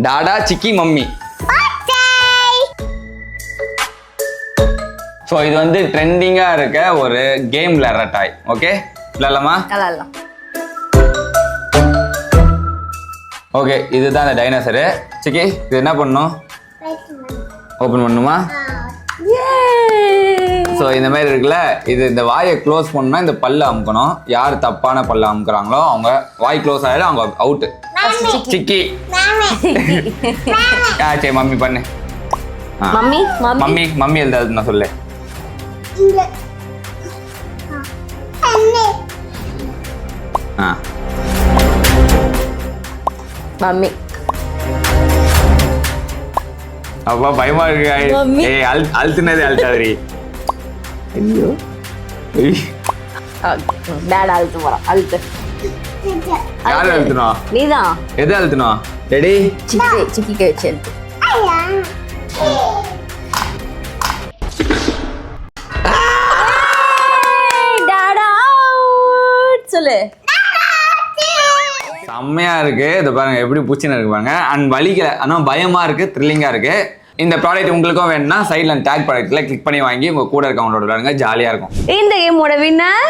டாடா சிக்கி mummy. So இது வந்து ட்ரெண்டிங்காக இருக்க ஒரு கேம் விளையாடுற டாய். ஓகே விளையாடலாமா? விளையாடலாம். ஓகே இதுதான் அந்த டைனோசரு. சிக்கி இது என்ன பண்ணணும்? ஓப்பன் பண்ணணுமா? ஸோ இந்த மாதிரி இருக்குல்ல, இது இந்த வாயை க்ளோஸ் பண்ணணும்னா இந்த பல்ல அமுக்கணும். யார் தப்பான பல்ல அமுக்குறாங்களோ அவங்க வாய் க்ளோஸ் ஆகிடும், அவங்க அவுட்டு. சிக்கி சரி மம்மி பண்ணு. மம்மி மம்மி மம்மி எழுதாது நான் சொல்லு. மம்மி அப்பா பயமா இருக்கு. ஏய் அழுத்துனது அழுத்தாதரி. ஐயோ டாடா அழுத்து போறான். அழுத்து. யார் அழுத்தணும்? நீதான். எது அழுத்தணும்? ரெடி? சிக்கிக்கு வச்சு அழுத்து. டாடா சொல்லு. செம்மையா இருக்கு. இதை பாருங்க எப்படி பூச்சின்னு இருக்கு பாருங்க. அண்ட் வலிக்கல, ஆனால் பயமா இருக்கு, த்ரில்லிங்கா இருக்கு. இந்த ப்ராடக்ட் உங்களுக்கும் வேணும்னா சைட்ல டேக் ப்ராடக்ட்ல கிளிக் பண்ணி வாங்கி உங்க கூட இருக்கவங்களோட விளையாடுங்க, ஜாலியா இருக்கும். இந்த கேமோட வின்னர்